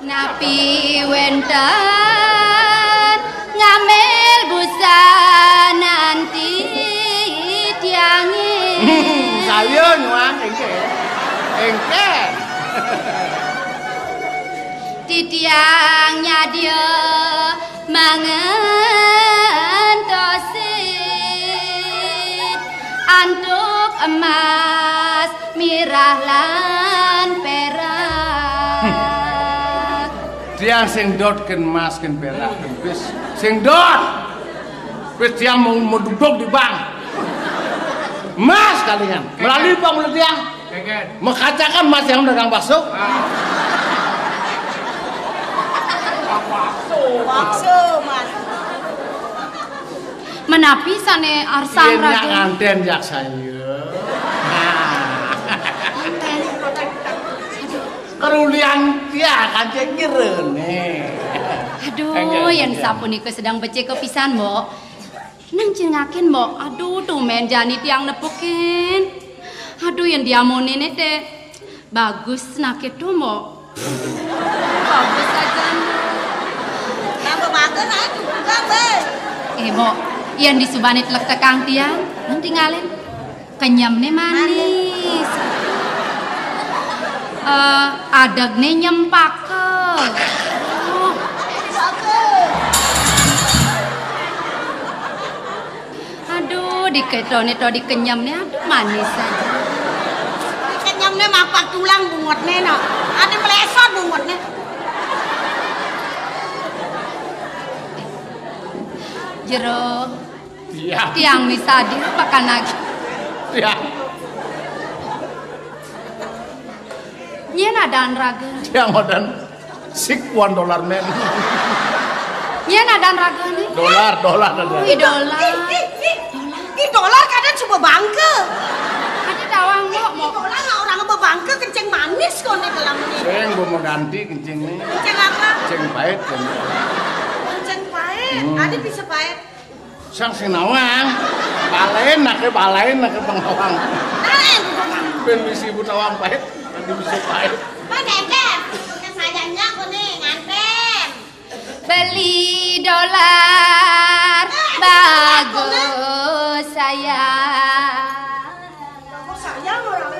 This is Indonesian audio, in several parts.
Napi wenten ngambil busa nanti tiangi. Saya nyuang engke. Titiangnya dia mengentosit antuk emas mirah lan perak. Dia sing dot ken emas ken perak wis sing dot. Wis dia mau duduk di bank. Emas kalian. Melalui bang mulut dia. Mengkacakan mas yang dagang bakso. Bakso mas. Menapi sane arsang raga. Yang nganten jak saya. Kerulian dia kancing kirene. Aduh, yang sapunike sedang becek kepisan, Mbok. Nang cengakin, Mbok. Aduh, tuh men jani tiang nepukin. Aduh, yang diamonin teh bagus nakit tuh, Mbok. Bagus aja. Nambah bagus aja juga, Be. Mbok, yang disubanit lek tekang tiang, nang tinggalin. Kenyamnya manis. Adagne nyempakel. Aduh, diketone to dikenyamnya aduh manis aja. Kenyamnya mapak tulang bungotnya no. Ada melesot bungotnya. Jero. Iya. Tiang bisa dipakan lagi. Iya. Nyen adaan raga. Dia ngodan $1 men. Nyen adaan raga nih. Dolar. Ih dolar. Ini dolar kadang coba bangke. Ada tawang mau. Dolar nggak orang bebangke kencing manis kok nih dalam ini. Saya mau ganti kencing nih. Kencing apa? Kencing pahit kan. Kencing pahit. Ada bisa pahit. Sang sinawang. Balain nak pengawang. Lain. Ben bisi butawang pahit. Nanti bisa pahit. Mana nganten? Kesayangnya aku nih nganten. Beli dolar bagus sayang. Aku sayang orang.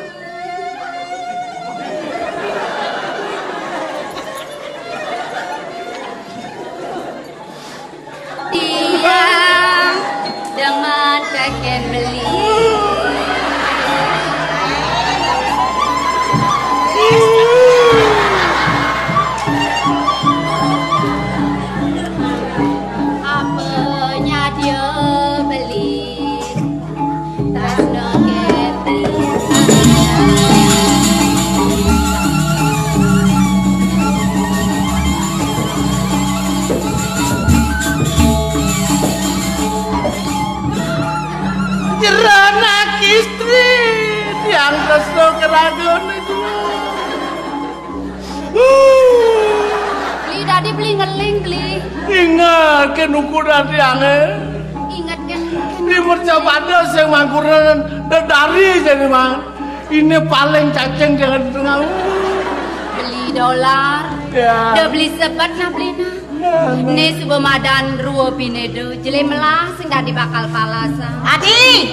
Tiang dengan pengen beli. Apanya dia beli tak noket beli. Jeranak istri yang kesel keragun itu. Beli tadi beli ngeling beli. Ingat ke ukuran tiangnya. Ingat kan? Ini percobaan yang mangkuran dari jadi mang. Ini paling cacing jangan di tengah. Beli dolar. Ya. Udah beli sebat nah beli nah. Nih sebuah madan ruo pinedo. Jeli melah sing gak dibakal palasa. Adi.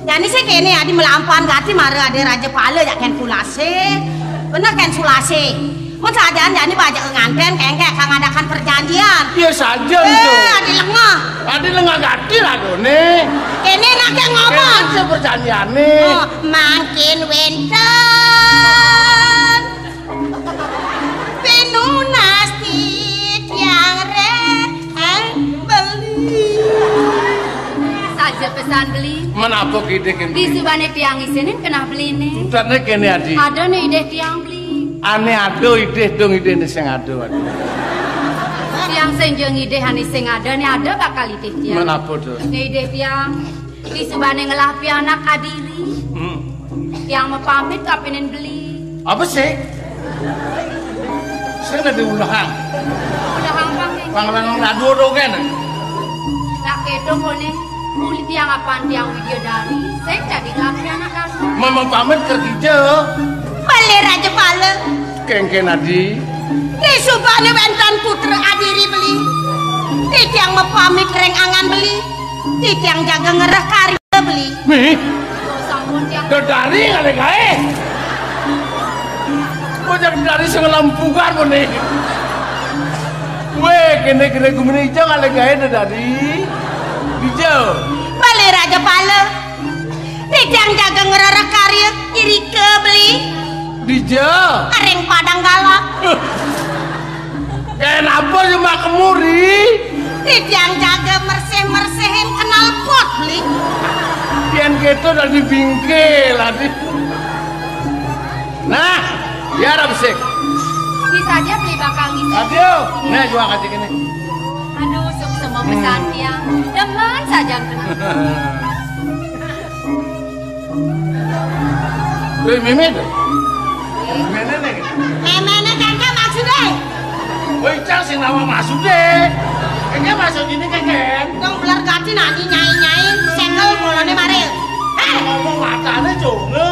Yani sih kene adi melampan gati mare ada raja pala jak ken kulase. Bener ken sulase. Mun sajaan yani bajak nganten kengke kang adakan perjanjian. Iya saja itu. Adi lengah. Adi lengah gati lah nih. Kene nak yang ngomong. Kene perjanjian nih. Oh, makin wenten. Penunasti yang beli. Saja pesan beli. Menapa ide kene? Di subane tiang isinin kena beli nih. Utane kene Adi. Ada nih ide tiang beli. Ane ado ide dong ide sing ado. Tiang sing jeung ide hani sing ada nih ada bakal ide tiang. Menapa tuh? Nih ide tiang di subane ngelapi anak adiri. Tiang mau pamit kapinin beli. Apa sih? Saya ada ulahang. Udah hampang nih. Bang radu kan? Nak kedo kone. Kulit tiang apaan tiang video dari. Saya jadi ngelapi anak adu. Mama pamit kerja. Beli raja pala. Kengke Nadi. Di subane wenten putra adiri beli. Titiang mepamit reng angan beli. Titiang jaga ngereh kari beli. Mi. Sampun tiang. Dari kali kae. Kok jadi dari sing lampungan kok nih. Weh, kene gumene ijo kali kae dari. Ijo. Bali Raja Pala. Titiang jaga ngereh kari iri ke beli. Ijo. Areng padang galak. Kenapa cuma kemuri? Titiang jaga merseh-mersehin kenal pot beli. Pian gitu udah dibingkil tadi. Nah, ya Rabsik. Bisa aja beli bakal ngisi. Aduh, nah jual kasih gini. Aduh, semua pesan tiang. Demen saja kenal. Wih, Mimin. Gimana nih? Memene kengke maksudnya. Wih, cang sih nama masuk deh. Kayaknya masuk gini kayaknya. Yang belar gati nani nyai-nyai senggel mulane mari. Ngomong matanya jonge.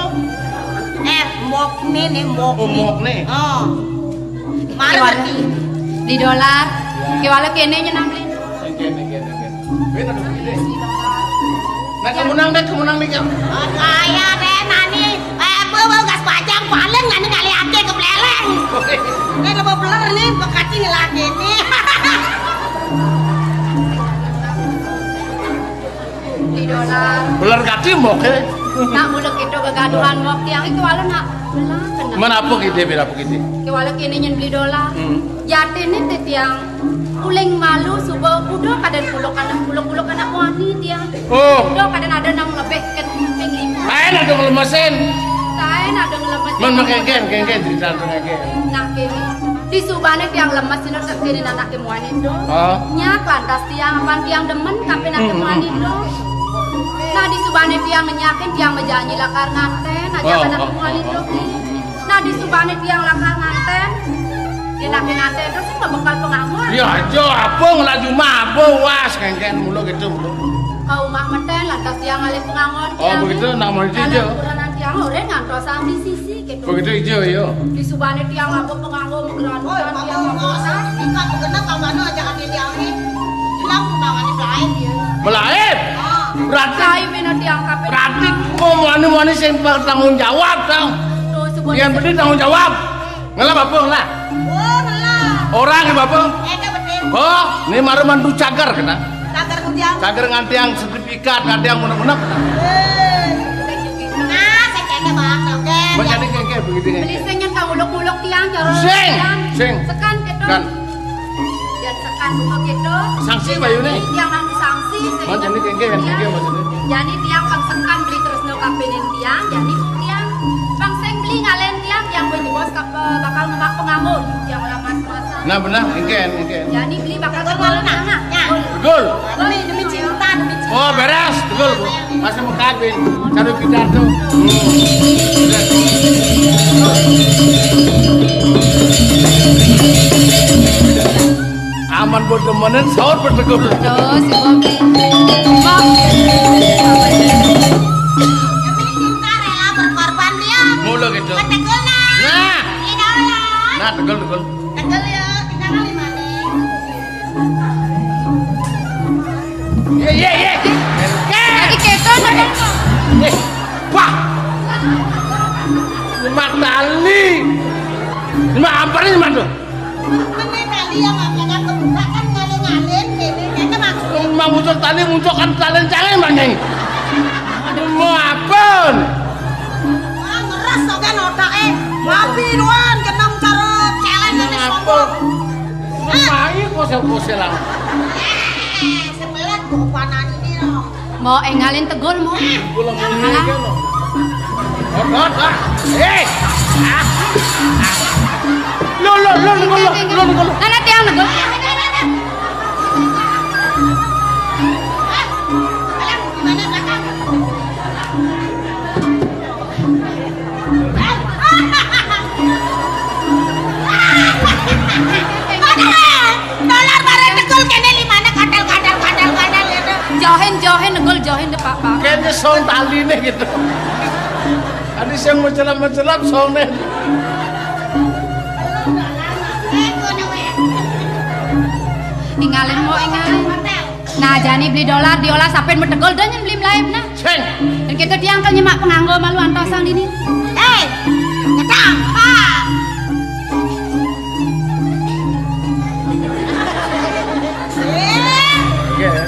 Mok nih. Mok nih. Oh. Mari ngerti. Di dolar. Kewala kene nyenam beli. Kene. Bener begini. Nah, kemenang nih kan. Kaya deh nani. Bawa gas pajang paling nani kali ake kepleleng. Ini lo belar nih bekati ngelagi nih. Di dolar. Beler kati mok ya. Nak muluk itu kegaduhan mok tiang itu walau nak belah kena. Mana apa gitu, beda apa gitu. Kewala kene nyen beli dolar. Jati ini tiang uling malu subuh udah kadang puluk anak wani tiang. Oh. Udah kadang ada nang lebih ke ping 5. Kain ada ngelemesin. Kain ada ngelemesin. Man kengken cerita kengken. Nah kene di subane tiang lemes ini tak kene anak kemuani do. Oh. Nyak lantas tiang apa tiang demen kape nak kemuani do. Nah di subane tiang menyakin tiang menjanji lakar nganten aja anak kemuani do. Nah di subane tiang lakar nganten. Dia nak nganten terus nggak bakal pengamun. Ya aja apa ngelaju mabo was kengken mulu gitu mulu. Kau mah meten lantas tiang alih pengamun. Oh begitu nak mau hijau. Kalau ukuran tiang orang ngantos di sisi gitu. Begitu hijau yo. Di subane tiang apa pengamun menggeran tiang apa. Ika begenap kawan aja kan tiang ini. Hilang tawani lain dia. Melain. Berarti Kai bina tiang kape. berarti ngomong-ngomong sing bertanggung jawab tau. Yang penting tanggung jawab. Ngelah bapak lah. Oh, ngelah. Orang ya bapak. Betul. Oh, ini maru mandu cagar kena. Cagar ku tiang. Cagar nganti yang sertifikat, nganti yang menek-menek. Nah, saya kayaknya bang, oke. Menjadi kayak begitu Beli kayak. sengnya kau uluk-uluk tiang cara. Seng. Sekan gitu. Kan. Dan sekan bunga gitu. Sanksi bayu nih. Tiang nang sanksi. Macam ini kayak maksudnya. Jadi tiang bang sekan beli terus no kapenin tiang. Jadi tiang bang seng beli ngalen tiang bos bakal ngemak pengamun. Tiang laman puasa. Nah benar, ingken. Jadi beli bakal Betul, pengamun. nah. Betul. Demi cinta, demi cinta. Oh beres, betul. Masih mau kawin, cari pidato. Aman buat temenan, sahur bertegul. Terus si Bobi. Demi cinta rela berkorban dia. Mulu gitu. Tegul nah. Nah, Idola. nah tegul. Tegul ya, kita kali mana? Ye. Jadi keto nak. Wah. Lima tali. Lima apa nih lima tuh? Mana tali yang akan kebuka kan ngalen gini, kayaknya maksudnya. Mau muncul kan tali jangan banyak. Mau apa? Wah, ngeras tau kan otaknya. Mapi doan, kenang cara celeng ini sombong. Ngapain kosel lah? Sebelah gopanan ini loh. Mau engalin tegul mau. Pulang ini kan lo. Hot. Lo. Nana tiang tegul. Gimana kakak? Dolar bareng tegul kene limana kadal itu. Johin tegul de pak. Kayaknya soal tali nih gitu. Ada yang mencelam soalnya. Tegul kalian mau ingat. Nah, jani beli dolar diolah sampai metegol dan yang beli melayu nah. Sing. Dan kita diangkel nyemak penganggo malu antosang dini. Nyetang, Pak.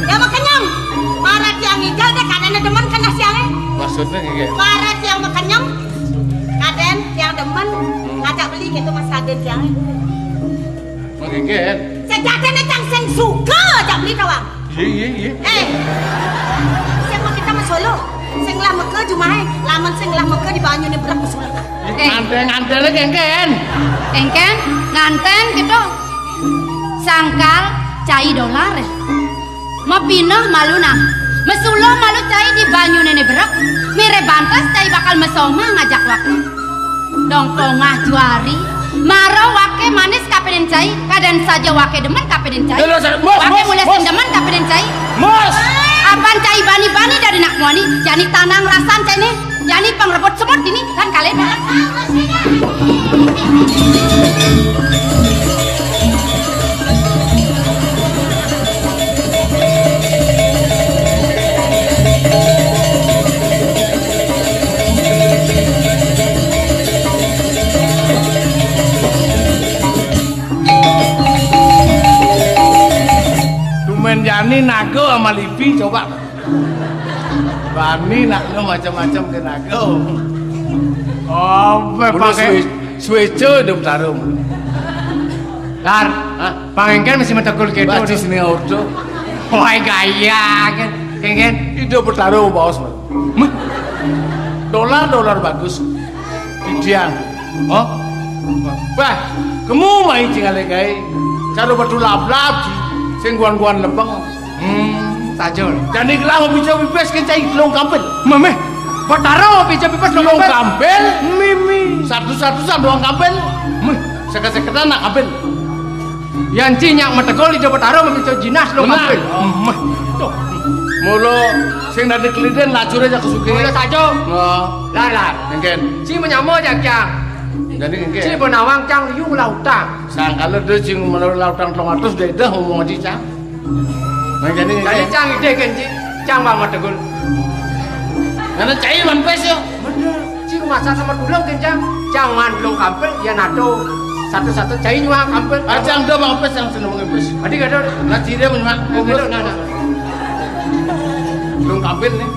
Ya makanyang. Marat yang hijau deh kadang demen kena siangnya. Maksudnya kayak Marat yang makanyang. Kadang yang demen ngajak beli gitu Mas Kaden siangnya. Menggeget. Sejatnya cang sing suka ajak beli kawang. Iya. Sing mau kita mas Solo. Sing lah meke jumahe, lamun sing lah meke di banyu ni berak musuh. Ngantele kengken. Engken nganten gitu. Sangkal cai dolar. Mau pinah malu nah. Mesulo malu cai di banyu nene berak. Mire bantas cai bakal mesoma ngajak waktu. Dongkongah juari. Maro wake manis kapeden cai, kadang saja wake demen kapeden cai. Wake mulai sing demen kapeden cai. Mos. Apan cai bani-bani dari nak muani, jani tanang rasan cai nih, jani pengrebut semut ini kan kalian. Jani nago sama Lipi coba. Bani nakno macam-macam ke nago. Oh, pakai swece udah taruh. Dar, pangengken masih metegul gitu. Baca sini auto. Wah gaya kan, kengken. Itu bertaruh bos. Dolar bagus. Idian. Oh, bah, kamu main cingale gay. Kalau betul lap-lap sing guan-guan lempeng. Tajul. Jadi gelang bisa bebas kan cai long kampel. Mame, potaro bisa bebas long kampel. Mimi. Satu-satusan doang kampel. Seket-seketan nak kampel. Yang cinyak metegol di potaro bisa jinas long kampel. Tuh. Mulu sing dari keliden lacur aja kesuke. Mulu tajul. Lar. Mungkin. Si menyamo jak. Jadi mungkin. Si benawang cang liu lautang. Sangkala dia cing melalui lautang 200 dia dah ngomong aja cang. Jadi cang ide kan cang bang metegul. Karena cai man pes yo. Bener. Si masa sama dulang kan cang man belum kampel ya nado. Satu-satu cai nyuang kampel. Acang dah bang pes yang seneng pes. Adi gado. Nah cire menyemak. Gado nana. Belum kampel nih.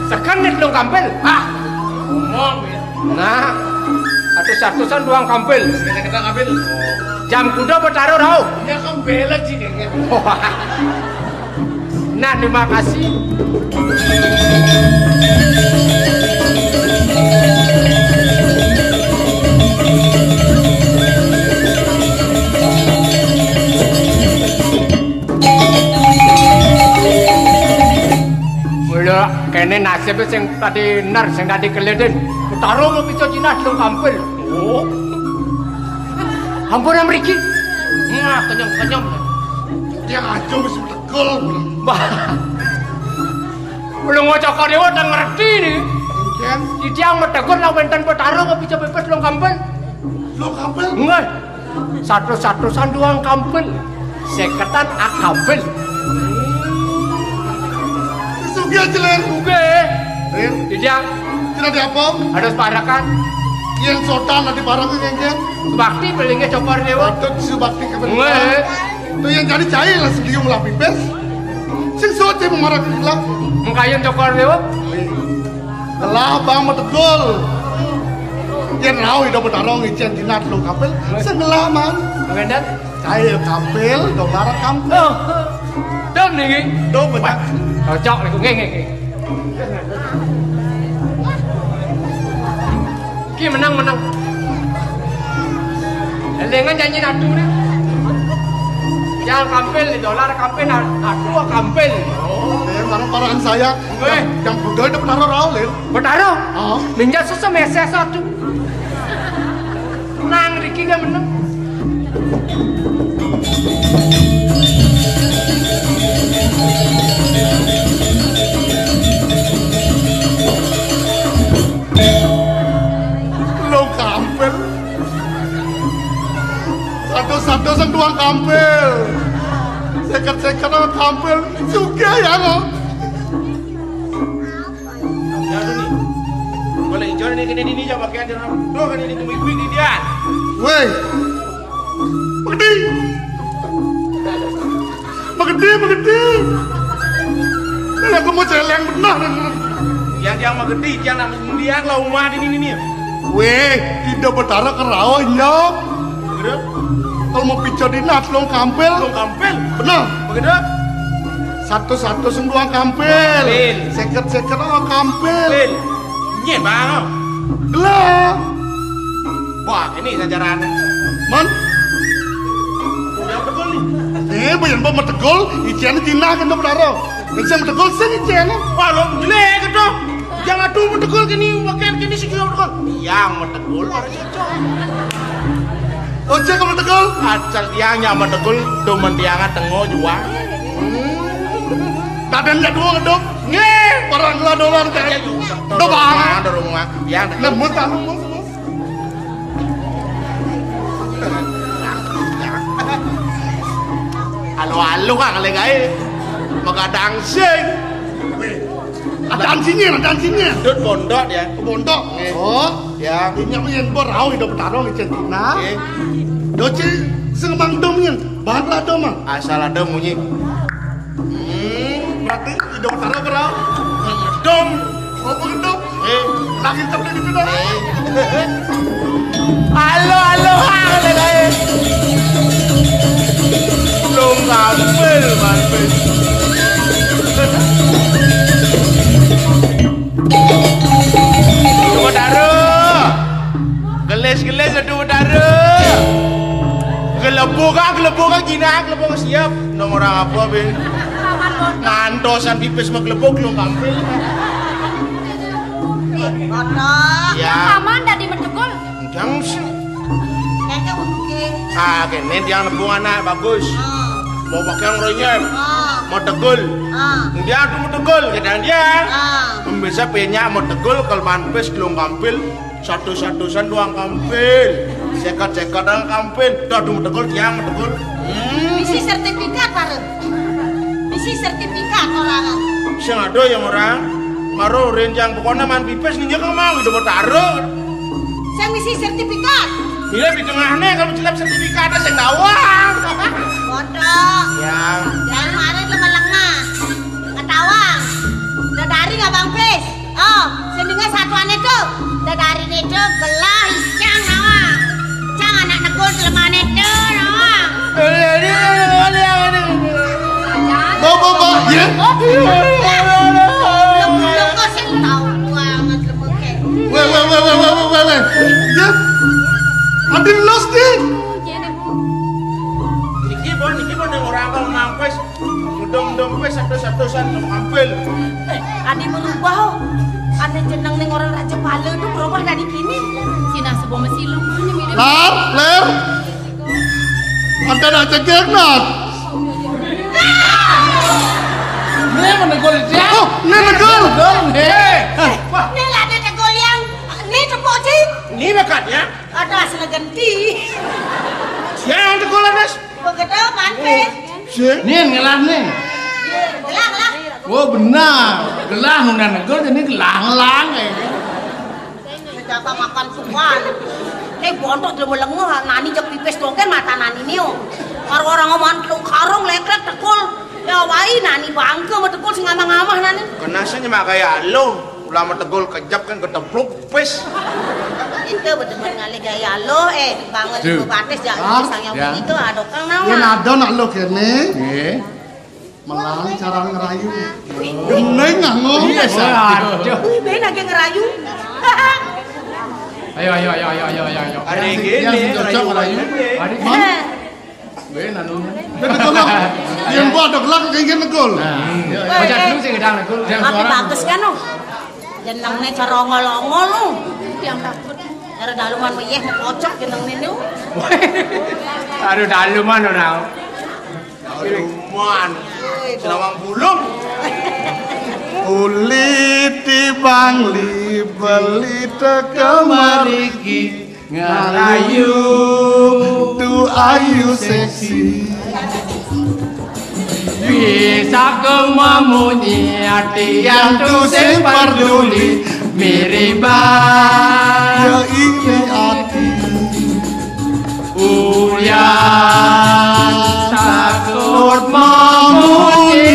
Sekan nih belum kampel. Ngomong. Nah, satu-satusan doang kampel. Kita kampel. Jam kuda bertaruh rau. Ya kan bela sih kayaknya. Nah, terima kasih. Mula kene nasibnya sing tadi nar sing tadi keleden. Taruh mau pico jinas lu kampel. Oh. Hampura mriki. Nah, kenyang. Dia ngacung mesti tegol. Belum ngocok dewa dan ngerti nih. Kan Di tiang metegur lah wenten petaro nggak bisa bebas long kampel. lo kampel. Enggak. Satu-satusan doang kampel. Seketan akampel. Sugi aja ler. Oke. Di tiang Tidak ada apa. ada separakan. Yang sotan nanti barang ke kengken. Bakti pelingnya cokor dewa. Waktu subakti kebetulan. Enggak. Itu yang jadi cai lah sedih melapi pes. Sing sote memarah ke gelap. Engkayun cokor dewa. Telah bang metegol. Yang rau hidup bertarung ijen jinat lo kampel. Sengelaman. Mengendat. Cai kampel, dolar kampel. Oh. Dan nih. Do banyak. Cocok nih, nge. Ki menang. Lengan janji natu nih. Yang kampel di dolar kampel aku kampel. Oh, mana parahan saya. Yang pegawai itu bertaruh rau ler. Bertaruh. Oh. Ninja susah meses satu. Nang Riki gak menang. Lo kampel. doang kampil. Sekat-sekat orang kampil juga ya kok. Ya nih. Boleh hijau ini kini ini coba pakai aja. Tuh kan ini tumi-tumi di dia. Woi. Begede. Aku mau celeng benar. Yang magedi, yang nak mendiang lah rumah di ini. Weh, tidak bertara kerau nyok. Begitu? Kalau mau pico di nat long kampil. Benar. Begitu? Satu-satu semua kampil. Seket-seket orang kampil. Nyet bang. Gelap. Wah, ini sajaran. Man. Yang betul nih. Bayan ba mategol, ikan tina kan bertara. Bisa mategol sen ikan. Wah, lo jelek gitu. Jangan tuh mategol kini, wakan kini sih juga mategol. Yang mategol orang cocok. Oce kamu mategol? Asal tiangnya mategol, tuh mendiangan tengok juga. Dadannya dua ngedok. Nge, orang lah dolar teh. Dobang. Ada rumah. Yang lemus tak lemus. Halo kan kali gay. Magadang sing. Ada ansinya. Dut pondok ya. Pondok. Oh, ya. Ini yang berau hidup tarong ikan tina. Doce sengembang domnya. Bahanlah dom. Asal ada bunyi. Berarti hidup tarong berau. Dom. Oh, bukan dom. Lagi terus di sana. Halo kali gay. Belum ngambil. Tunggu taruh. Geles aduh taruh. Gelebok gina, gelebok siap. Nomor apa be? Ngantosan pipis maglebok lu ngambil. Kotor. Ya. Aman dah di Medegol. Jangan sih. Kayaknya bukan. Kene dia nebung anak bagus. Mau pakai yang renyep. Mau tegul. Dia tuh mau tegul, kadang dia. Bisa punya mau tegul kalau manpes belum kampil. Satu-satusan doang kampil. Sekat-sekat doang kampil. Dah mau tegul tiang mau tegul. Misi sertifikat baru. Misi sertifikat orang. Siang ada yang orang. Maro renjang pokoknya man pipes ninja kau mau udah mau taruh. Saya misi sertifikat. Bila di tengahnya kalau celap sertifikatnya saya tawang. Bodoh. Yang Kemarin lengah. Ketawang. Udah dari nggak Bang Pes? Oh, sendingnya satuan itu. Udah dari itu gelah iscang nawang. Cang anak negul selemahan itu nawang. Bawa. Ya. Lu kok sih tahu banget lemeknya. Weh. Ya. Adin los deh. Niki bon yang orang kalau nampes, dom pes satu-satusan ngambil. Adi berubah. Ada jeneng ning orang Raja Pala tuh berubah dari kini. Cina sebuah mesilung ini mirip. Ler. Ada aja genat. Ini menegol dia. Oh, ini negol. Ini lah ada tegol yang ini cepok sih. Ini bekatnya. Ada asal ganti. Yang tegol anas. Begitu manpes. Nih ngelah nih. Gelang. Oh benar. Gelah nunda negol jadi gelang kayak. Jaga makan tuan. Bontok dia melengah. Nani jep pipes dongken mata nani niu. Karo orang ngomongan kelung karung lekrek tekul. Ya wai nani bangke sama tekul sing ngamah-ngamah nani. Kenasanya mak kayak lo. Ulama tegol kejap kan ketempluk pes. Itu betul-betul ngali gaya lo bangun ibu batis jangan pisangnya begitu adokang nawa. Ya nado nak lo kene. Nggih. Melang cara ngerayu. Geneng nganggo. Iya, aduh. Wih, ben lagi ngerayu. Ayo. Ada Yang gini. cocok ngerayu. Adik man. Gue nanunya. Negol. Yang buat ada gelak kayak negol. Baca dulu sih gedang negol. Tapi bagus kan lo. Jenengnya cara ngolong-ngol lo. Yang takut. Cara daluman meyeh mau kocok jenengnya lo. Aduh daluman orang. Daluman. Senawang bulung. Uli tibang li beli tekemariki ngerayu tu ayu seksi bisa kememunyi hati yang tu sing peduli miriban ya ini hati uyan takut memunyi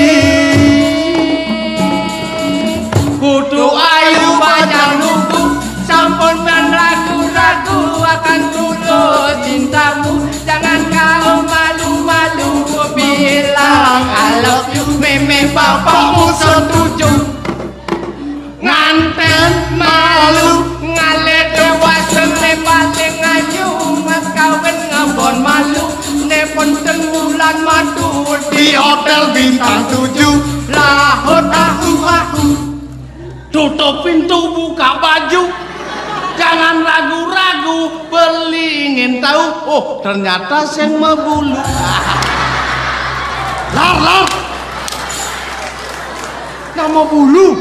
kudu ayu panjang lugu sampun dan ragu-ragu akan tulus cintamu jangan kau malu-malu bilang I love you meme bapakmu setuju nganten malu ngalet dewasa ne paling ayu mas kawin ngabon malu ne penting bulan madu di hotel bintang 7 lahut aku tutup pintu buka baju jangan ragu-ragu beli ingin tahu oh ternyata sing mebulu lar nama bulu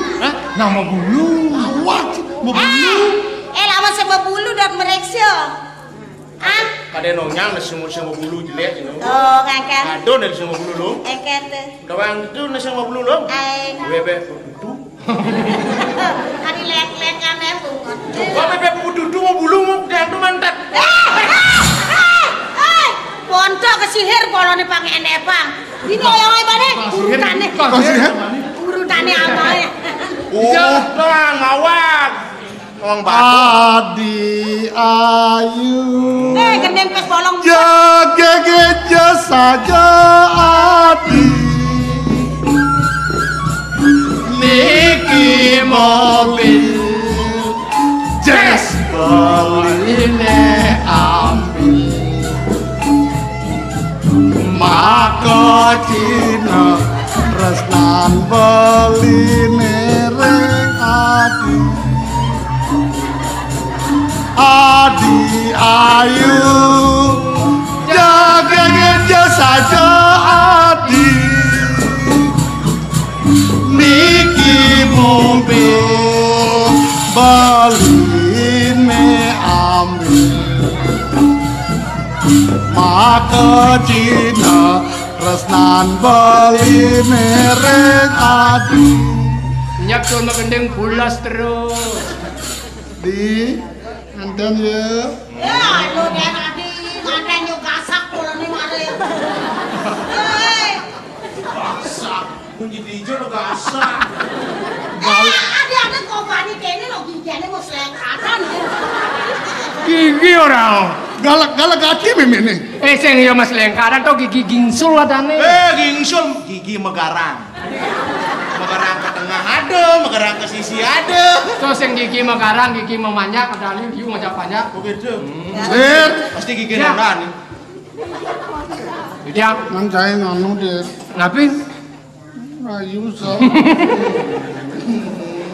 nama bulu awak bulu lama sama bulu dan mereksa Kade nonyang nasi semua bulu jelek itu. Oh, ngangkat. Aduh dari semua bulu lo. Ngangkat. Doang itu nasi semua bulu lo. Bebe dudu. Hari lek-lek aneh bunga. Coba bebe dudu mau bulu mau yang tuh mantap. Pontok ke sihir polone pakai enepang. Dino yang ai bane urutane. Urutane apa ya? Udah ngawak. Wong Adi ayu gendeng pes bolong jaga saja adi niki mobil jazz beline ambil maka cina resnan beline reng adi Adi ayu jaga geja saja adi niki mobil balin me ambil maka cina resnan balin reng adi nyak cuma gendeng bulas terus di Anten ya. Ya, lu dia tadi ngaten yo gasak polone mare. Hei. gasak. Kunci dijo lo gasak. Ada kompani kene lo gigane mau selengkatan. Gigi orang. Galak-galak hati memene. Sing yo mas lengkaran to gigi gingsul adane. Gingsul gigi megarang. Megarang ke tengah ada, megarang ke sisi ada. So sing gigi megarang, gigi memanjak, kadali gigi ngajak banyak. Begitu. Pasti gigi Ya. nonton. Dia Nang cai nganu deh. ngapain? Rayu so.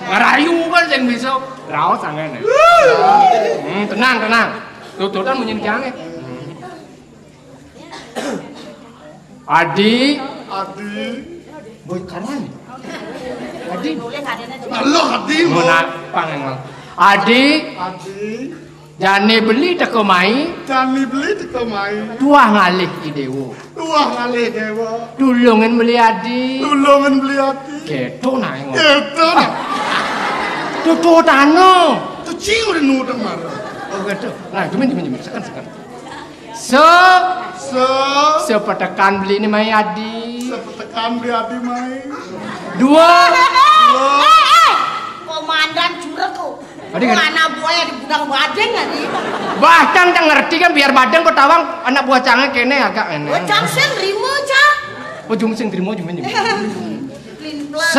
Ngerayu kan sing bisa raos angene. Tenang, tenang. Tututan munyin kiange. Adi, boy karan. Adi, Halo hati mo. mana pangengal. Adi, jane beli teko mai, Jani beli teko mai. tuah ngalih idewo. Wah ngalih dewa. Tulungin beli Adi. Tulungan beli hati. Keto nae ngomong. Itu nah. Tututano. Tu cing udah nudeng marah. Oh gitu. Nah, cuman sekan. Sepetekan beli ini mai Adi. Sepetekan beli hati mai. 2. Komandan jureku. Adi kan? Anak buaya di gudang badeng adi. Bahkan tak ngerti kan biar badeng petawang anak buah cange kene agak ene. Oh, Jangsen rimo cak. Oh jum sing trimo jumen. Plin plan.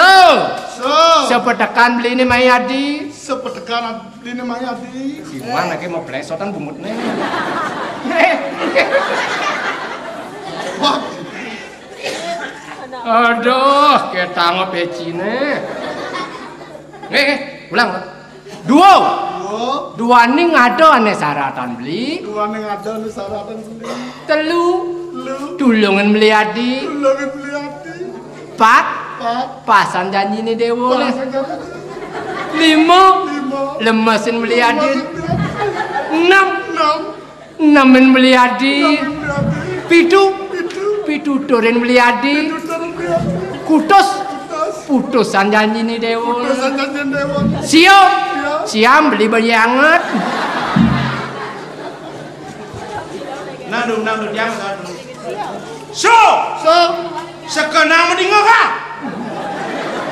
Sepetekan beli ini mai Adi. Sepetekan beli mai hati. Gimana ke mau plesotan bumutnya. Wah. Aduh, kita ngepecine. Ulang. 2. Dua ning ngado ane saratan beli. Dua ning ada nih saratan beli. 3. Tulungan beli Adi. Tulungan beli hati. 4. Pasan janji nih dewo. 5. Lemesin beli Adi. 6. Namen Meliadi. Pitu Doren Meliadi. Kutus putusan janji nih Dewo. Siap beli anget. Nandung diam kan. So. Sekenang mendingo kah?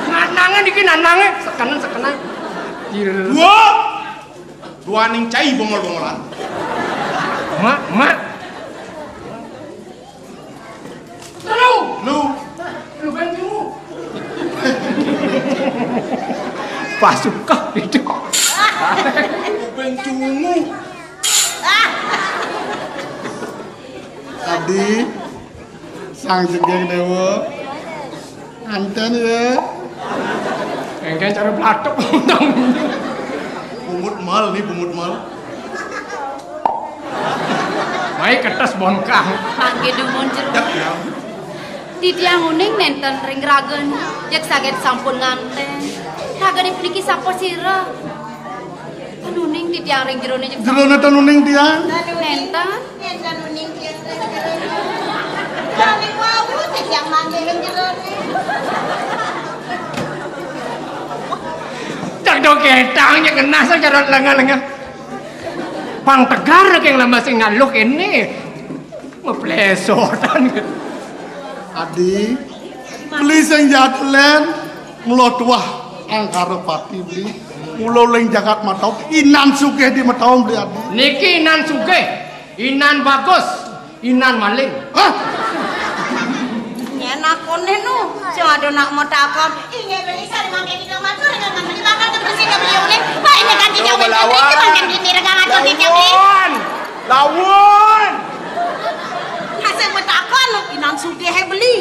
Nanangan dikit nanangan sekenan. Dua ning cai bongol-bongolan. Mak. Lu bantu. Pasuka itu. Bencungu. Abdi sang Sugeng Dewa anten ya Engken cara platok pungut mal. Baik kertas bongkang Mangke dumun jero. Di tiang uning nenten ring ragen jek saget sampun nganten. Ragen puniki sapa sira? Uning di tiang ring jero jek jero neten uning tiang nenten uning tiang. Jadi wau tiang mangke ring jero. Cak do ketangnya kena secara lengan-lengan. Pang tegar yang lama sing ngaluk ini ngeplesotan gitu. Adi beli sing jatulen mulo tuah angkara pati beli mulo leng jagat matau inan sugih di matau beli adi Niki inan sugih, inan bagus, inan maling. hah Nyenakone nu sing ado nak motakon inge beli sare mangke di kamar regang beli bakal bersih ke beli uling bae nek ganti jauh beli mangke di regang aja di beli Lawon. hasil motakon inan sugih beli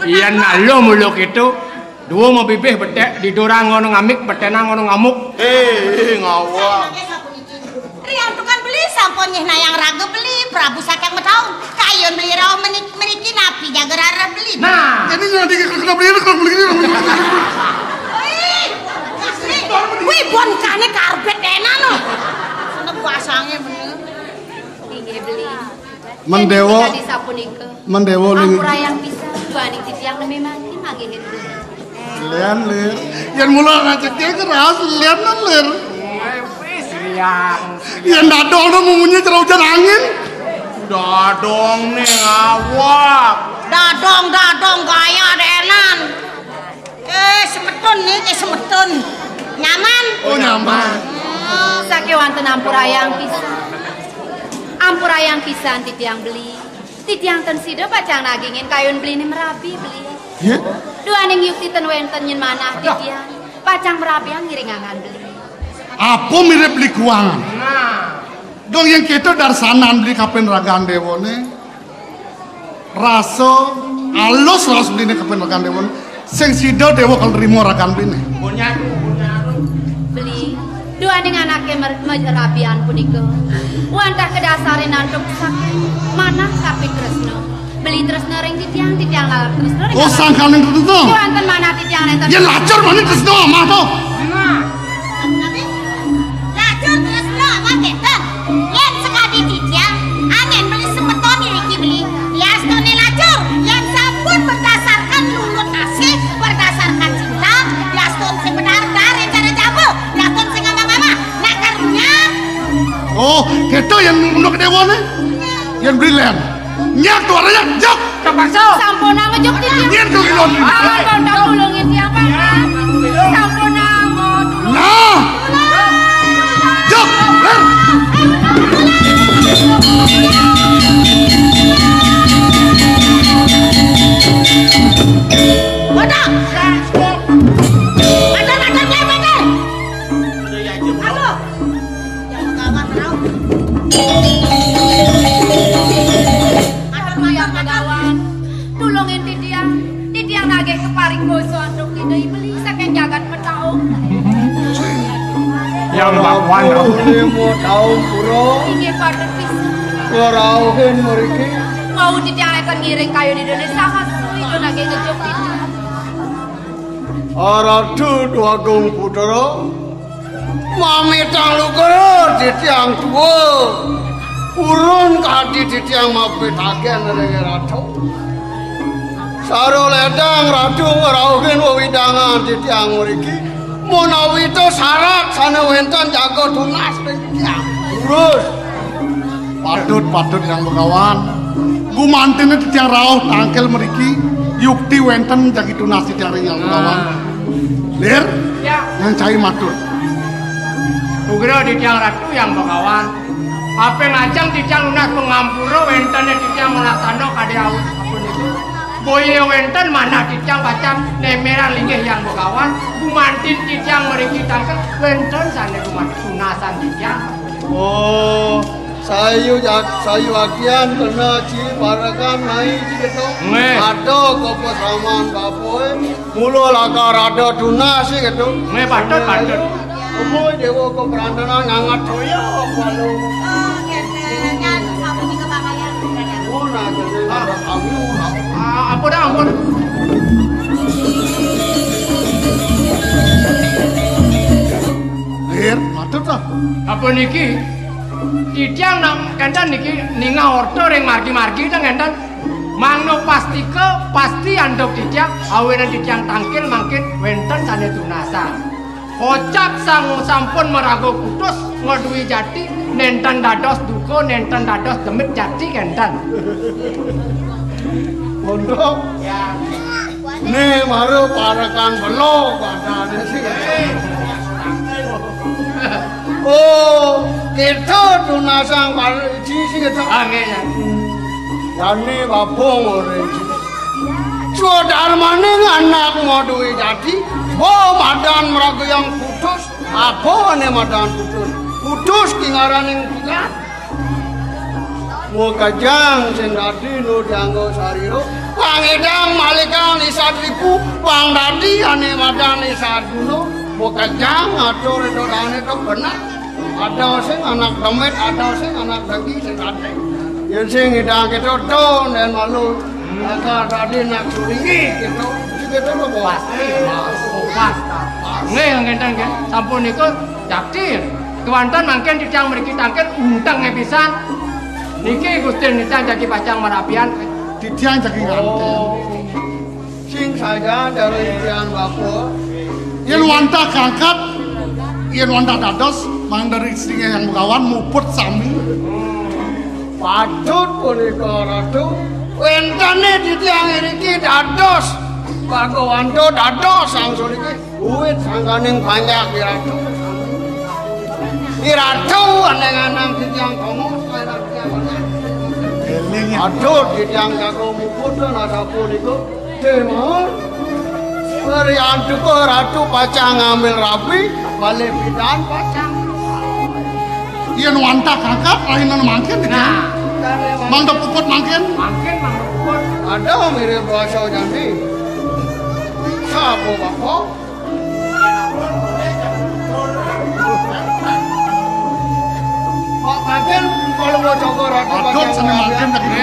Iya nak lo muluk itu dua mau bibih betek di dorang ngono ngamik betena ngono ngamuk. Ngawak. Rian tukang beli sampun nyeh nayang raga beli Prabu sakek metau kayun beli rau meniki napi jaga rara beli Nah, ini nanti kena beli ini wih bon kane karpet enak no sana pasangnya bener inge beli. Mendewo Tadi sapunika. mendewo Ampura yang bisa duaning di tiang neme mangke mangke gitu. lian lir yang mula ngajak keras lian lir wis riang. yang dadong no mungunya cerah hujan angin Dadong nih ngawak. dadong gaya denan semetun nih semetun nyaman oh nyaman Sake wonten ampura yang bisa. Ampura yang pisan titiang beli. Titiang ten sida pacang nagingin kayun beli merapi beli. ya Duaning yukti ten wenten nyen manah titiang. Pacang merapi yang ngiringangan beli. apa mirip beli kuangan dong yang kita darsanan beli kapen ragaan dewone raso alus beli kapen ragaan dewone sing sida dewa kalau terima ragaan beli Punya Beli. Duaning anake merapian punika. Wantah kedasare nantuk sake manah kaping tresno. Beli tresno ring titiang ngalap tresno ring. oh sangkan yang tertentu Wonten manah titiang nenten. ya lacur mana tertentu amah tuh lacur terus lo apa kita yang sekali titiang angin beli semeton iki beli liastone lacur yang sampun berdasarkan lulut asih berdasarkan cinta liaston sing benar dari cara jabu liaston sing ngama-ngama nak karunya oh kita yang menurut dewone yang brilian nyak tuaranya jok Kapakso. Sampuna ngejuk titiang. nyak tuh kilon Awan kondak tulungin tiang pangkat. Sampuna ngo tulung. nah jok ler bodoh ada lewat halo yang kawan tahu Yang pegawan. Tulungin titiang nagih keparing boso antuk lidai beli saking jagat petaung. Yang bakwan. Mau tahu pura Inggih padet pisan. Korauhin mriki Mau titiang neten ngiring kayu di Indonesia hasu itu nagih ngejuk titiang. Aradu Agung Putra Mami tang lukur di titiang tua urun kadi titiang mapitaken dengan ratu saro ledang ratu ngerauhin wawidangan titiang muriki monawito sarak sana wenten jago tunas titiang urus Patut yang begawan gumantin titiang rauh tangkel meriki yukti wenten jagi tunas titiang yang begawan lir yang cai matur Ugro titiang ratu yang begawan apa ngajang titiang lunas pengampuro wenten titiang melaksano kade aus apun itu boye wenten mana titiang bacang nemeran linggih yang begawan gumantin titiang meriki tangkel wenten sana gumantin tunasan titiang oh sayu agian kena cili parakan naik gitu ada kopo saman bapoy mulu lakar ada tunas gitu patut umur dewa ko berandana ngangat toya walau nyan sama di kebakayan oh nah jadi ada kami ampun lir matur ta apa niki titiang nang kendan niki ninga ordo ring margi-margi ta kendan mangno pasti andok titiang awenan titiang tangkil mangkin wenten sane tunasan kocak sang sampun merago putus ngodui jati nenten dados duko nenten dados demit jati kendan pondok ya nih maru parakan belok badane sih oh kita tunasang pariji sih gitu angenya yani babong ore Sodar maning anak ngodui jati oh madan meragu yang putus apa ane madan putus kingaraning pikat mau kajang sendadi nu dianggo sariro pangedang malikang isadriku pangdadi ane madan isaduno mau kajang atur redodane itu benar ada sing anak demet ada sing anak daging sing ate yen sing idang ketodon dan malu maka tadi nak sulingi gitu kita lo pasti nggih ngenten nggih sampun niku jaktir kewanten mangken titiang mriki tangken unteng pisan niki Gusti Nitang jagi pacang merapian titiang jagi nganten sing saja dari tiang bapo yen wanta kangkat yen wanta dados mang dari istrinya yang begawan muput sami patut punika ratu wentane titiang iki dados Bagowanto dados sangsun iki uwit sangkaning banyak iratu aneng-aneng titiang komo eling aduh titiang jago muputun ada punika demon Riantu ko ratu pacang ngambil rapi balik pidan pacang yen wanta kangkat rainan mangken nah mang puput mangken puput ada mirip bahasa janji sapo bako mangken kalau mau coba ratu adot sama mangken lagi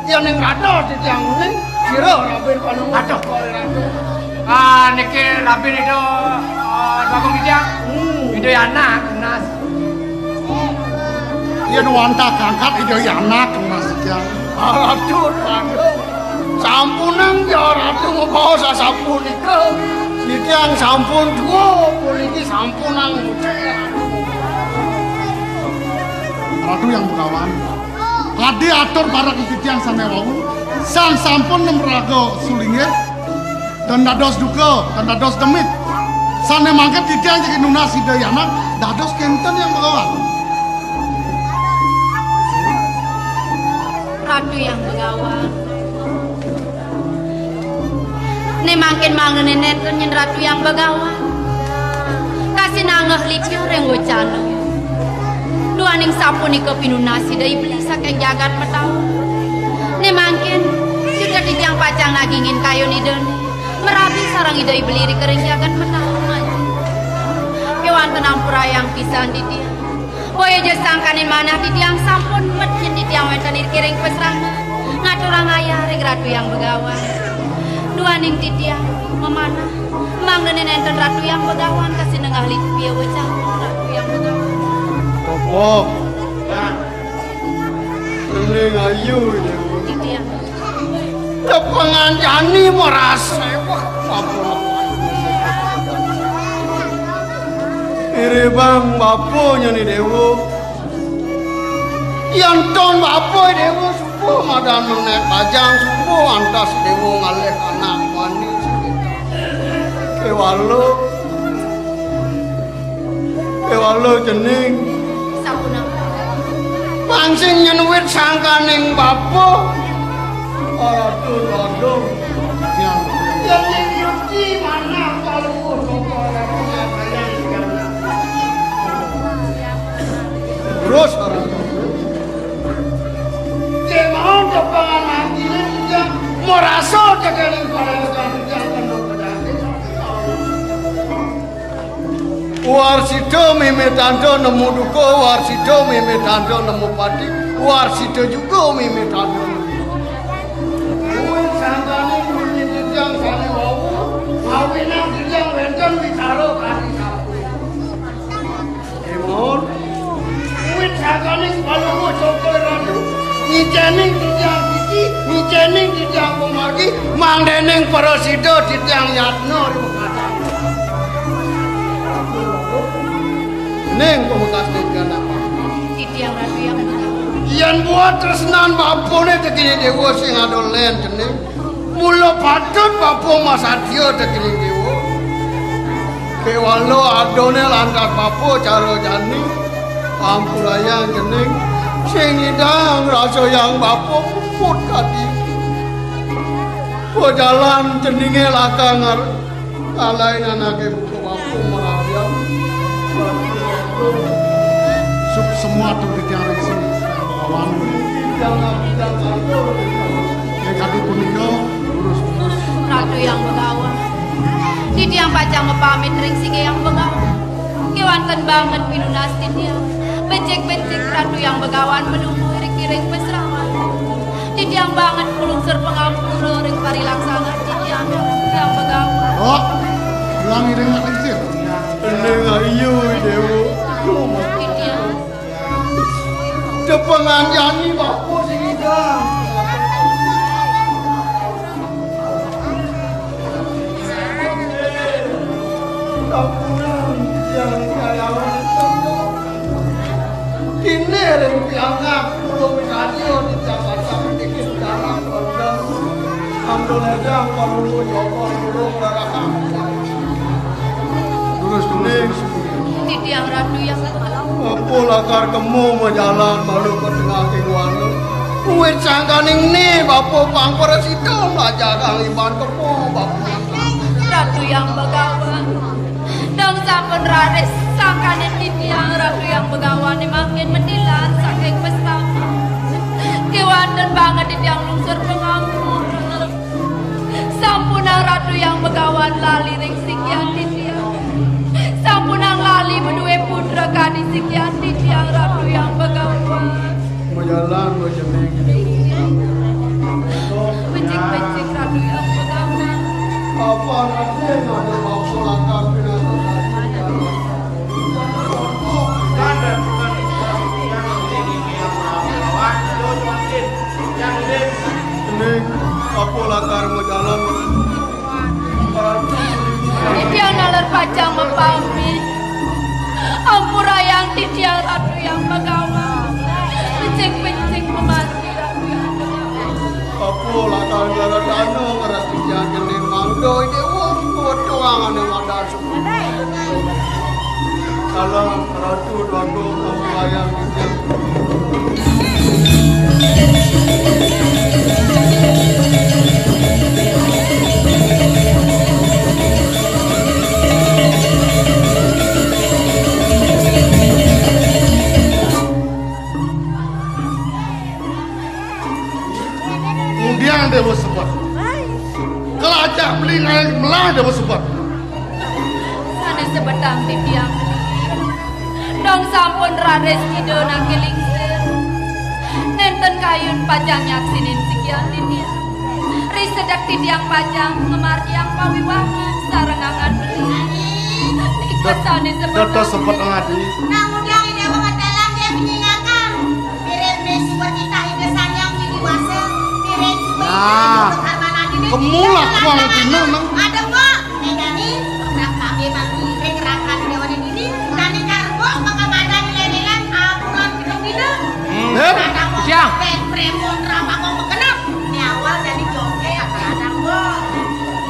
yang yang ratu titiang uning siro rabin paling aduh niki rabin itu bagong titiang itu anak nas yen wanta kangkat itu anak mas titiang aduh sampunang ya ratu mau sasampun ika titiang sampun dua polisi sampunang ratu yang begawan ade atur para titiang sana wau sang sampun nemrago sulinge dan dados duka dan dados demit sana mangkat titiang jadi nunas hidayana dados kenten yang begawan ratu yang begawan ne mangkin mangen nenten nyen ratu yang begawan kasih nangeh lipyo renggo cano duaning sapunika pinunasi da iblis saking jagat petau ne mangkin sudah titiang pacang nagingin kayo ni den merabi sarang ida ibeliri kering jagat petau manjing kewanten ampura yang pisan di dia boya jasangkanin mana titiang sampun metjen titiang wenten kiring pesrama ngaturang ayah ring ratu yang begawan duaning titiang memanah mang nenen enten ratu yang begawan kasih nengah lipia bocah ratu yang Oh. Ini ayu dewo. Titiang. Penganjani merasa apa? Iri bang bapunya nih dewo. Yang ton bapu dewo supo madan menek pajang supo antas dewo ngalih anak mandi. Kewalo jening. Sampun. Pangsing nyenuwit sangkaning bapu. Aduh. Yang nyuci mana kalau terus orang dia mau depan hati dia merasa kekeling pada Warsido mimitando nemu duko, Warsido mimitando nemu padi, Warsido juga mimitando. Sangkane kuwi dijang kali wau, awinang dijang wenten bicara kali sapu. Emon, kuwi sangkane balungo cokol radu, ngicening dijang iki, ngicening dijang pemagi, mangdening para sida dijang yatno. Neng pemekas dengan apa? Titiang ratu yang Yan buat tresnan bapone tegini dewa sing adolen jeneng. Mula patut bapo Mas Adio tegini dewa. Kewalo adone lantas bapo caro jani. Ampulayang jeneng. Sing idang rasa yang bapo puput kadi. Po jalan jenenge lakangar. Alain anake buku bapo merabiang. Semua tuh di tiang di sini bagawan. Yang kaki punika urus. ratu yang begawan. Di tiang pajang mepamit ring sige yang begawan. Kewanten banget pinunasti dia. Becek-becek ratu yang begawan menunggu ring peserawan. Di tiang banget pulungsur pengampura ring parilaksana di tiang yang begawan. Oh, bilang ring lingsir. Neng ayu dewo. Di tiang. Penganjani bapu sing idang. Tapunan yang kayawan kini ring piangak pulau radio di Jakarta sedikit dalam kondang ambil aja perlu joko burung darah terus kuning Di tiang ratu yang Apa lakar kemu majalan malu ketengah kingwanu. Kuwit sangkaning ni bapo pangpara sida belajar kang iban kepo bapo. ratu yang begawan. Dong sampun raris sangkane di tiang ratu yang begawan makin mendilan saking pesama. Kewanten banget di tiang lungsur pengampura. Sampunang ratu yang begawan lali ring sikian di tiang. Sampunang lali menduwe putra kadi sikian di tiang ratu yang begawan. Majalan majening. Becik-becik ratu yang begawan. Apa nanti ada bapo lakar pinatu. Ning apa lakar majalan. Tiang nalar pajang mempamit. Ampura yang di tiang ratu yang begawan. Becik-becik memati ratu yang begawan. Apa lakar gara dano ngeras dijang jening mangdo dewa foto angane madar semua. Salam ratu dando pembayang dijang. Kemudian dewa sebut. Kelajak beli naik melah dewa sebut. Sana sebetang di tiang. Dong sampun rares tido nakelingsir. Nenten kayun pajang yaksinin sikian di tiang. Risedak di tiang pajang ngemar tiang pawiwangan sarengangan beli. Ikut sana sebetang. Dato sebut ngadi. Nang udiang dewa ngadalang dia Ah. Kemulak uang dina nang. Ada kok. Jadi orang kami bagi gerakan dewan ini dan karbo pengamanan lelan apuran kita. Siang. Premon ramah ngomong kenap. Ini awal jadi joget kadang kok.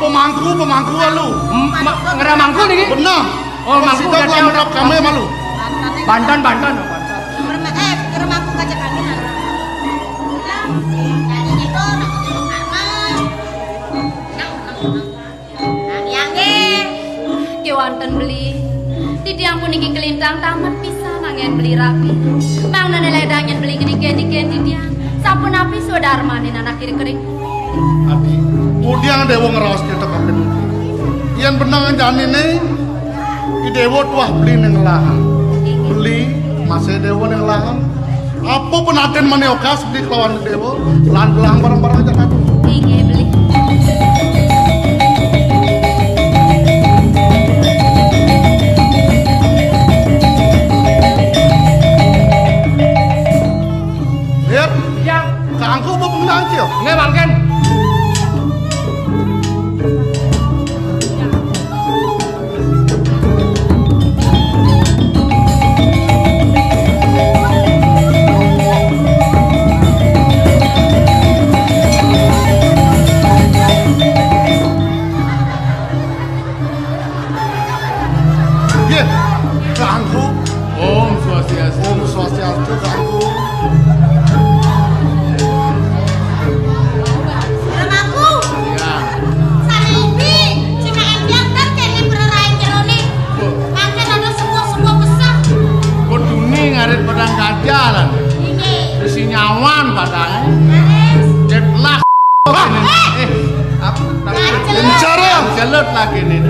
Pemangku lu. Ngera mangku niki? Bener. Oh, mangku udah udah kami malu. Banten. Rumahku kaca kami nah. Jadi itu Kewanten beli. Titi ampun niki kelintang tamat pisan nangen beli rapi. Bang nane ledangnya beli gini-gini titiang. Sampun api saudara manin anak kiri kering. Adi, udiang dewa ngerawas kita kapan ugi. Yang benangan jani ini, i dewa tuah beli neng lahan. Beli masih dewa neng lahan. Apa penaten maneokas beli kelawan dewa, lahan belang barang-barang aja kan. Inge beli. Lihat, Siang. kangku mau pengenang cio. Nggak mangken. Ye, kangku. Om Swastiastu. Om Swastiastu kangku. Rumahku. Ya. Saribi, cina embiang dan kene berarain jerone. Makan ada semua besar. Kuduni ngarit pedang kajalan. Ini. Desi nyawan padahal. Ares. Cetlak. Apa? Bicara. Celut lagi nih.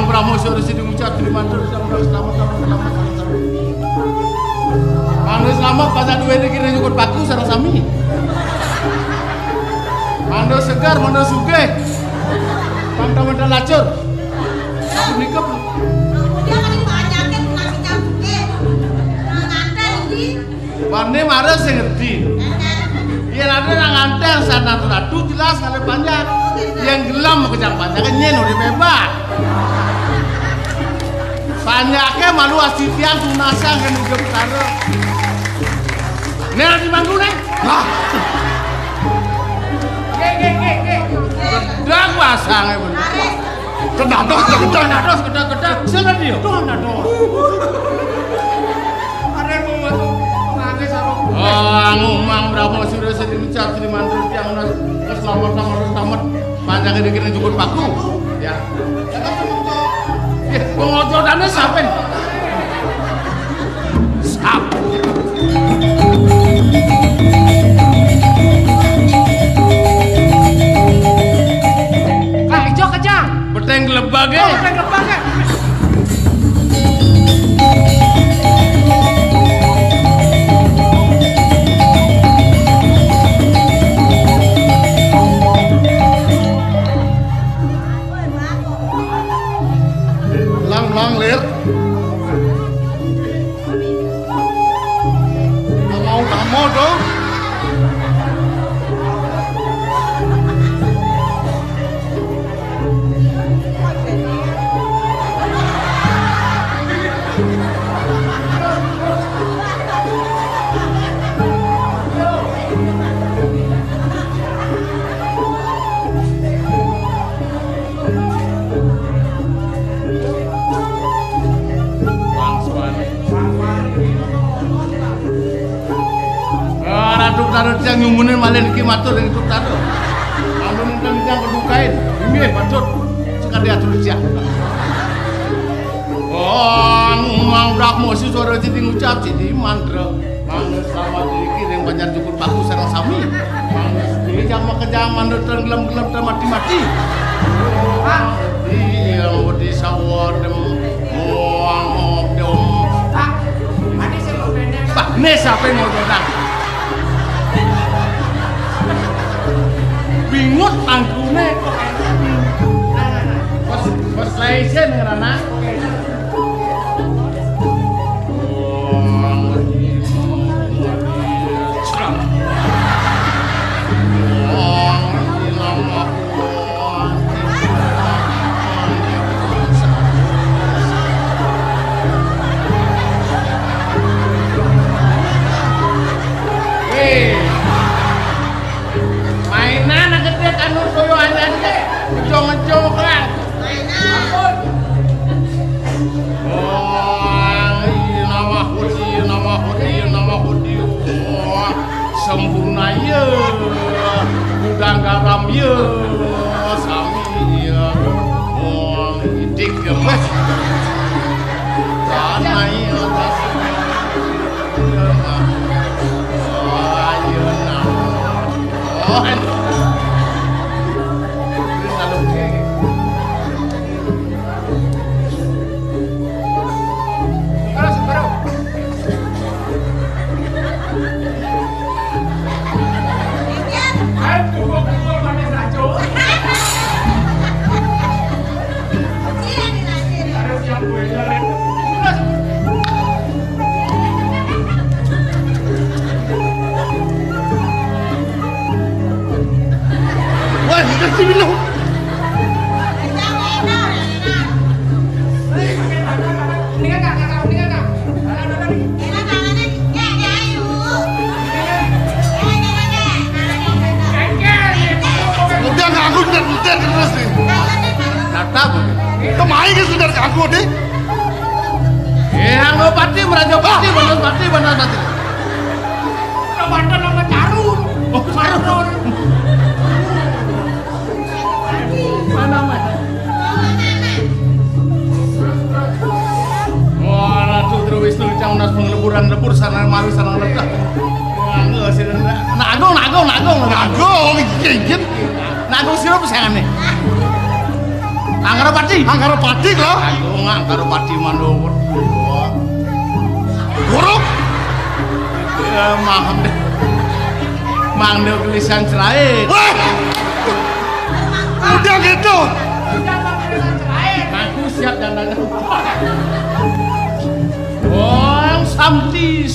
Pramoso di sini ngucap terima kasih selamat. Anu selamat pas adu ini kira nyukut paku sareng sami. Anu segar, anu sugih. Pantang-pantang lacur. Aku nikep. Dia kan dibanyakin nasi campur. Nganten iki. Pane mare sing ngerti. Yen ada nang nganten sanatu jelas kali panjang. Yang gelam mau kejar panjang kan nyen udah bebas. Banyaknya malu asitian tunasa kan udah karo. Nih di mangku nih. Gedang pasangnya bener. Kedados. Sana dia. Ngomong berapa sudah sedih bicara di mantul yang selamat. Panjangnya dikira cukup paku. Ya. Pengocotannya siapa nih? Sap. Kang Ijo kejang. Beteng gelebage. Lang lir. Mau dong. Taruh yang nyumunin malah niki matur yang itu taruh. Kanten yang kedukain. Ini bacot. Sekarang dia tulis ya. Oh, ngangrak mosi suara citi ngucap citi mantra. Manus selamat diri yang banyak cukup bagus sarang sami. Manus ini jangan kejam manus tenggelam-gelam termati-mati. Yang bodi sawar dem muang dem. Pak, ada sing mau bener. Pak, ini siapa yang mau bener? Bingut angkune. Pas laisen ngerana. Mainan gede anu koyo andan teh. Ngejong-ngejong kan. Mainan. Nama hudi. Sempurna ye. Udang garam ye. Sami ye. Idik gemes. Tanai atas. Wah, kasih minum. Udah nganggur dan terus nih. Nata begitu. Kemarin kan sudah nganggur deh. Anggo pati meraja pati benar pati. Kapan nama carun? Oh, carun. Mana? Wah, ratu terus cang nas lebur sana mari sana ledak. Anggo sih nagong gigit. Nagong sirup sangane. Anggara pati lho. Anggara pati mandur. Buruk. Ya maham deh. Mangdo tulisan cerai. Udah gitu. Aku siap dan oh, santi.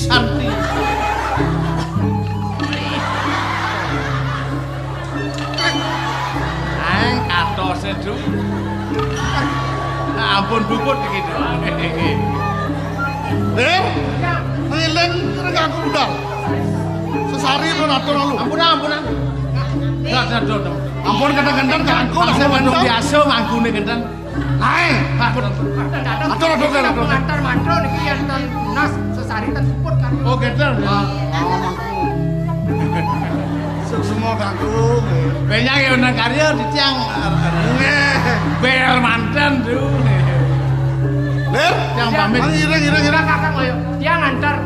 Kato sedu. Ampun bukut gitu. Ngiling aku udah. Sesari lu natur lu. Ampun. Ampun kadang-kadang ganggu saya manuk biasa mangkune genten. Ae, atur Ngantar mantra niki enten nas sesari ten puput kan. Oh, genten. Semua ganggu. Banyak yang nang karya di tiang. Bel manten tuh. Ler, yang pamit. Ira. Kakak ayo. Dia ngantar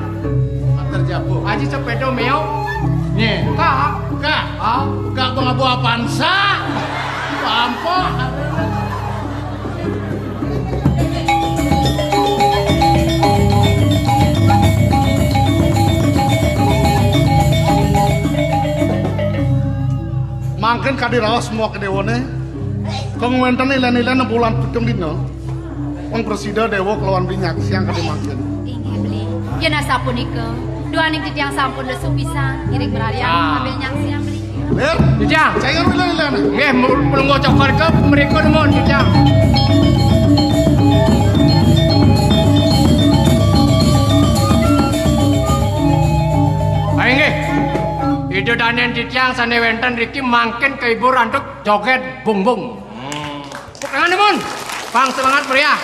Jabo. Haji sepeda meong. Nih. Kak. Kak pengabu apaan sa? Apa? Mangken kadiraos semua kedewane. Kong wenten ilan-ilan bulan pitung dino. Wong presida dewa kelawan minyak siang kade mangken. Ini beli. Ya nasapunika. Dua ning titiang sampun lesu pisan, ngiring beralian ambil nyang siang beli. Ler, Dijang. saya ilan-ilan. Nggih, mulunggo cokor ke mriku nuwun, Dijang. Ayo nggih. Itu danen Dijang sane wenten riki mangken ke ibu rantuk joget bung-bung. Pokoknya mun. Bang semangat meriah.